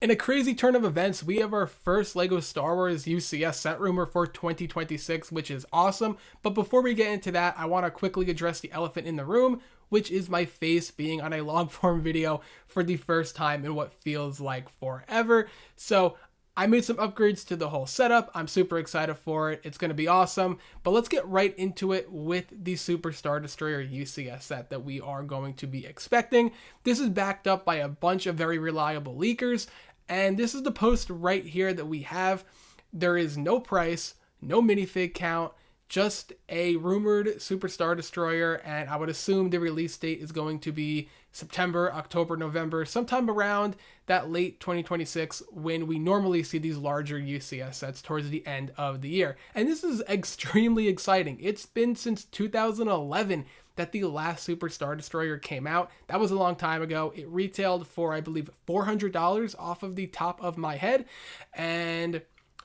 In a crazy turn of events, we have our first LEGO Star Wars UCS set rumor for 2026, which is awesome. But before we get into that, I want to quickly address the elephant in the room, which is my face being on a long form video for the first time in what feels like forever. So I made some upgrades to the whole setup. I'm super excited for it. It's going to be awesome. But let's get right into it with the Super Star Destroyer UCS set that we are going to be expecting. This is backed up by a bunch of very reliable leakers. And this is the post right here that we have. There is no price, no minifig count, just a rumored Superstar Destroyer, and I would assume the release date is going to be September, October, November, sometime around that late 2026 when we normally see these larger UCS sets towards the end of the year. And this is extremely exciting. It's been since 2011 that the last Superstar Destroyer came out. That was a long time ago. It retailed for, I believe, $400 off of the top of my head, and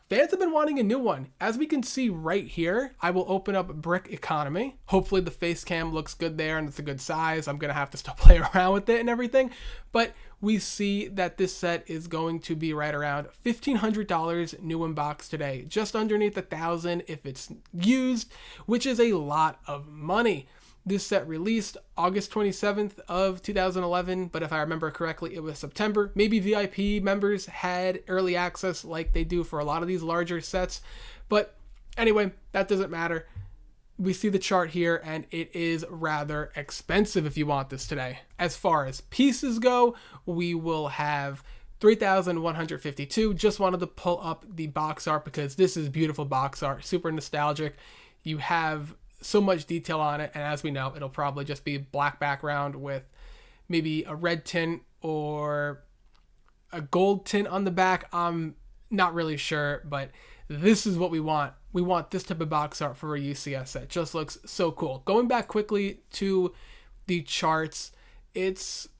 fans have been wanting a new one. As we can see right here, I will open up Brick Economy. Hopefully the face cam looks good there and it's a good size. I'm going to have to still play around with it and everything. But we see that this set is going to be right around $1,500 new in box today. Just underneath $1,000 if it's used, which is a lot of money. This set released August 27th of 2011, but if I remember correctly, it was September. Maybe VIP members had early access like they do for a lot of these larger sets. But anyway, that doesn't matter. We see the chart here, and it is rather expensive if you want this today. As far as pieces go, we will have 3,152. Just wanted to pull up the box art because this is beautiful box art, super nostalgic. You have so much detail on it, and as we know, it'll probably just be black background with maybe a red tint or a gold tint on the back. I'm not really sure, but this is what we want. We want this type of box art for a UCS set. Just looks so cool. Going back quickly to the charts, it's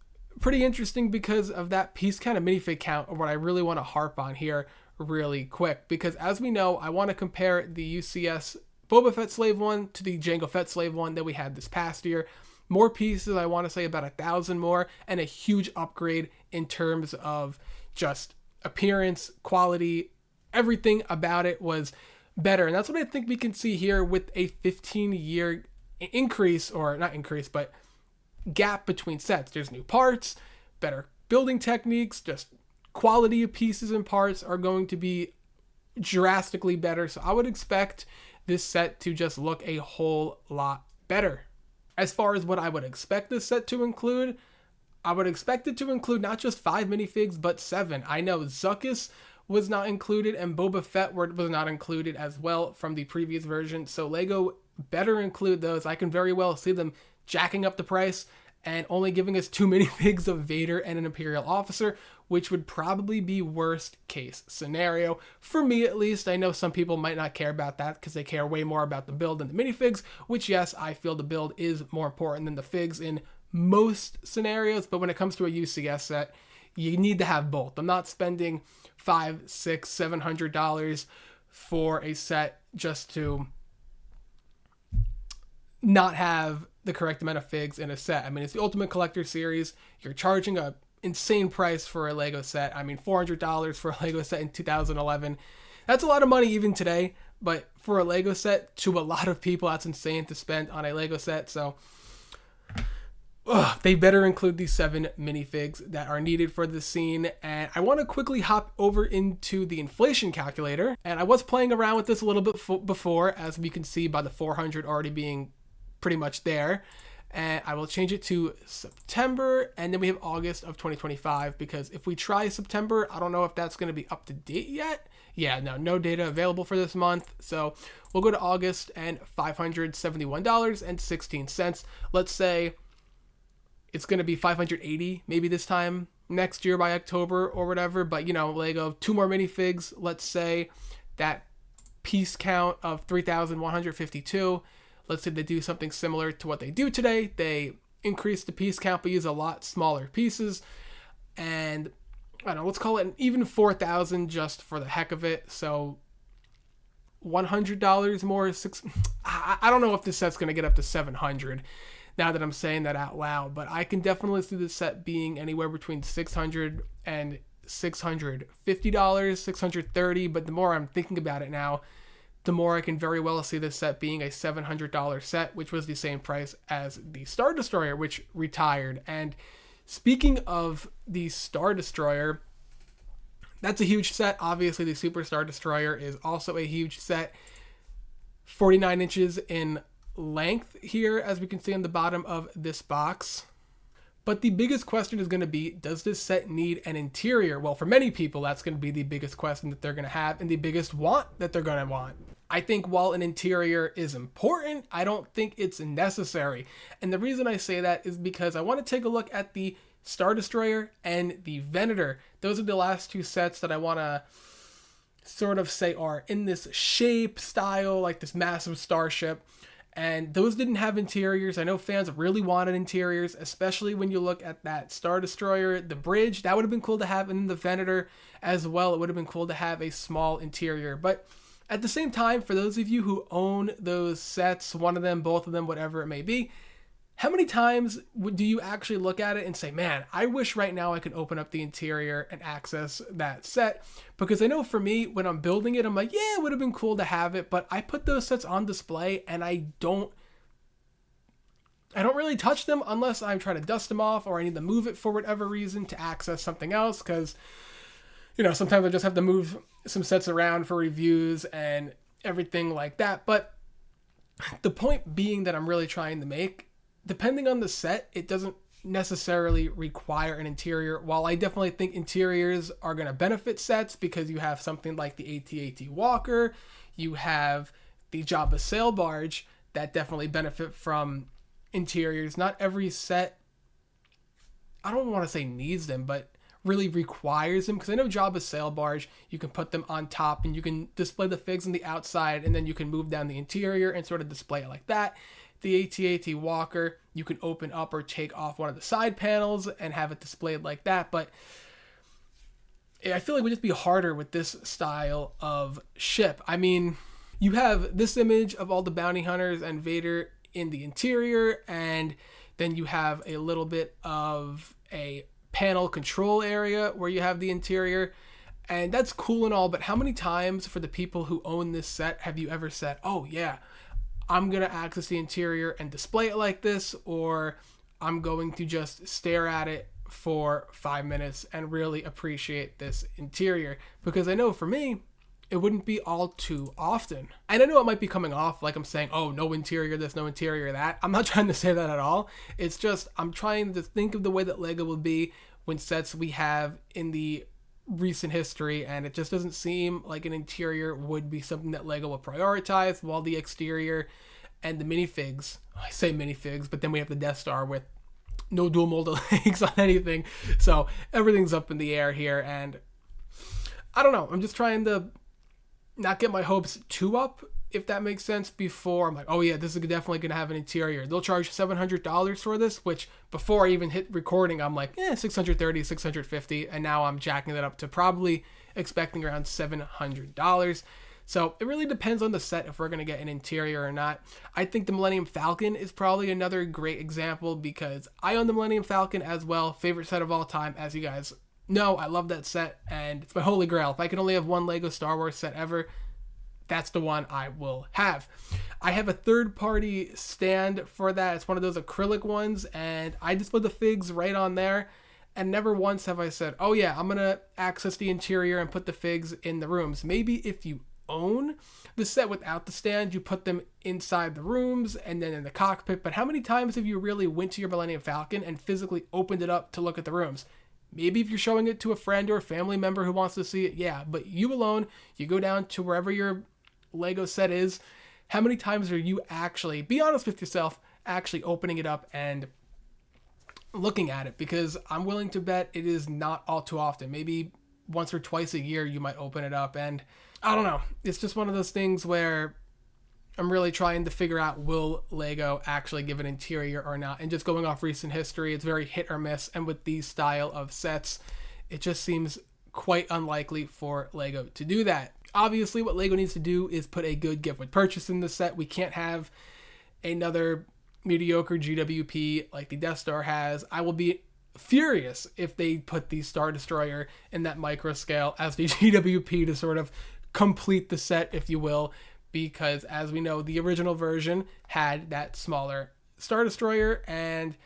pretty interesting because of that piece kind of minifig count, or what I really want to harp on here really quick, because as we know, I want to compare the UCS Boba Fett Slave one to the Jango Fett Slave one that we had this past year. More pieces, I want to say about 1,000 more, and a huge upgrade in terms of just appearance, quality, everything about it was better. And that's what I think we can see here with a 15-year increase, or not increase, but gap between sets. There's new parts, better building techniques, just quality of pieces and parts are going to be drastically better. So I would expect this set to just look a whole lot better. As far as what I would expect this set to include, I would expect it to include not just 5 minifigs, but 7. I know Zuckuss was not included and Boba Fett was not included as well from the previous version, so LEGO better include those. I can very well see them jacking up the price and only giving us 2 minifigs of Vader and an Imperial officer, which would probably be worst case scenario. For me at least, I know some people might not care about that because they care way more about the build than the minifigs, which yes, I feel the build is more important than the figs in most scenarios, but when it comes to a UCS set, you need to have both. I'm not spending $500, $600, $700 for a set just to not have the correct amount of figs in a set. I mean, it's the Ultimate Collector Series. You're charging a insane price for a Lego set. I mean, $400 for a Lego set in 2011. That's a lot of money even today, but for a Lego set, to a lot of people, that's insane to spend on a Lego set. So they better include these 7 minifigs that are needed for the scene. And I want to quickly hop over into the inflation calculator. And I was playing around with this a little bit before, as we can see by the 400 already being pretty much there. And I will change it to September, and then we have August of 2025, because if we try September, I don't know if that's going to be up to date yet. Yeah, no data available for this month. So we'll go to August and $571.16. Let's say it's going to be $580 maybe this time next year by October or whatever. But, you know, Lego, 2 more minifigs. Let's say that piece count of 3,152. Let's say they do something similar to what they do today. They increase the piece count but use a lot smaller pieces. And I don't know, let's call it an even 4,000 just for the heck of it. So $100 more. I don't know if this set's going to get up to 700 now that I'm saying that out loud, but I can definitely see this set being anywhere between 600 and $650, $630, but the more I'm thinking about it now, the more I can very well see this set being a $700 set, which was the same price as the Star Destroyer, which retired. And speaking of the Star Destroyer, that's a huge set. Obviously, the Super Star Destroyer is also a huge set. 49 inches in length here, as we can see on the bottom of this box. But the biggest question is going to be, does this set need an interior? Well, for many people, that's going to be the biggest question that they're going to have and the biggest want that they're going to want. I think while an interior is important, I don't think it's necessary. And the reason I say that is because I want to take a look at the Star Destroyer and the Venator. Those are the last two sets that I want to sort of say are in this shape, style, like this massive starship. And those didn't have interiors. I know fans really wanted interiors, especially when you look at that Star Destroyer, the bridge. That would have been cool to have, in the Venator as well. It would have been cool to have a small interior. But at the same time, for those of you who own those sets, one of them, both of them, whatever it may be, how many times do you actually look at it and say, man, I wish right now I could open up the interior and access that set? Because I know for me, when I'm building it, I'm like, yeah, it would have been cool to have it, but I put those sets on display and I don't really touch them unless I'm trying to dust them off or I need to move it for whatever reason to access something else. Because, sometimes I just have to move some sets around for reviews and everything like that. But the point being that I'm really trying to make, depending on the set, it doesn't necessarily require an interior. While I definitely think interiors are going to benefit sets because you have something like the AT-AT Walker, you have the Jabba Sail Barge that definitely benefit from interiors. Not every set, I don't want to say needs them, but really requires them, because I know Jabba's Sail Barge, you can put them on top and you can display the figs on the outside and then you can move down the interior and sort of display it like that. The AT-AT Walker, you can open up or take off one of the side panels and have it displayed like that. But I feel like it would just be harder with this style of ship. I mean, you have this image of all the bounty hunters and Vader in the interior, and then you have a little bit of a panel control area where you have the interior. And that's cool and all, but how many times for the people who own this set have you ever said, oh yeah, I'm going to access the interior and display it like this, or I'm going to just stare at it for 5 minutes and really appreciate this interior? Because I know for me, it wouldn't be all too often. And I know it might be coming off like I'm saying, oh, no interior this, no interior that. I'm not trying to say that at all. It's just I'm trying to think of the way that LEGO would be when sets we have in the recent history, and it just doesn't seem like an interior would be something that LEGO will prioritize, while the exterior and the minifigs, I say minifigs, but then we have the Death Star with no dual molded legs on anything, so everything's up in the air here. And I don't know, I'm just trying to not get my hopes too up, if that makes sense, before I'm like, oh yeah, this is definitely going to have an interior. They'll charge $700 for this, which before I even hit recording, I'm like, $630, $650, and now I'm jacking that up to probably expecting around $700. So it really depends on the set if we're going to get an interior or not. I think the Millennium Falcon is probably another great example, because I own the Millennium Falcon as well. Favorite set of all time, as you guys know. I love that set, and it's my holy grail. If I could only have one LEGO Star Wars set ever, that's the one I will have. I have a third-party stand for that. It's one of those acrylic ones, and I just put the figs right on there, and never once have I said, oh yeah, I'm going to access the interior and put the figs in the rooms. Maybe if you own the set without the stand, you put them inside the rooms and then in the cockpit, but how many times have you really went to your Millennium Falcon and physically opened it up to look at the rooms? Maybe if you're showing it to a friend or a family member who wants to see it, yeah, but you alone, you go down to wherever your LEGO set is, how many times are you actually, be honest with yourself, actually opening it up and looking at it? Because I'm willing to bet it is not all too often. Maybe once or twice a year you might open it up, and I don't know. It's just one of those things where I'm really trying to figure out, will LEGO actually give an interior or not? And just going off recent history, it's very hit or miss, and with these style of sets, it just seems quite unlikely for LEGO to do that. Obviously, what LEGO needs to do is put a good gift with purchase in the set. We can't have another mediocre GWP like the Death Star has. I will be furious if they put the Star Destroyer in that micro scale as the GWP to sort of complete the set, if you will, because as we know, the original version had that smaller Star Destroyer, and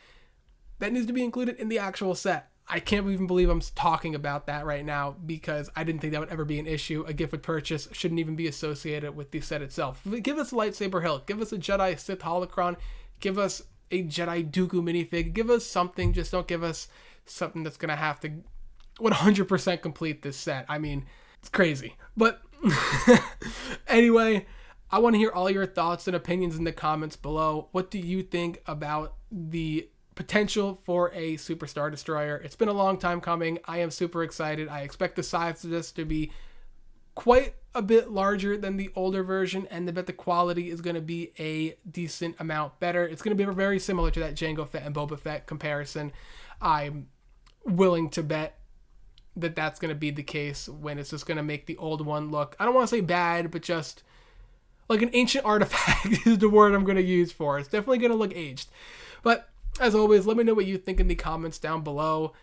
that needs to be included in the actual set. I can't even believe I'm talking about that right now because I didn't think that would ever be an issue. A gift with purchase shouldn't even be associated with the set itself. Give us a lightsaber hilt. Give us a Jedi Sith holocron. Give us a Jedi Dooku minifig. Give us something. Just don't give us something that's going to have to 100% complete this set. I mean, it's crazy. But anyway, I want to hear all your thoughts and opinions in the comments below. What do you think about the potential for a Super Star Destroyer? It's been a long time coming. I am super excited. I expect the size of this to be quite a bit larger than the older version, and I bet the quality is going to be a decent amount better. It's going to be very similar to that Jango Fett and Boba Fett comparison. I'm willing to bet that that's going to be the case when it's just going to make the old one look, I don't want to say bad, but just like an ancient artifact is the word I'm going to use for it. It's definitely going to look aged. But as always, let me know what you think in the comments down below.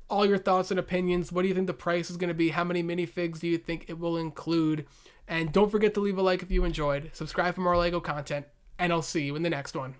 All your thoughts and opinions. What do you think the price is going to be? How many minifigs do you think it will include? And don't forget to leave a like if you enjoyed. Subscribe for more LEGO content, and I'll see you in the next one.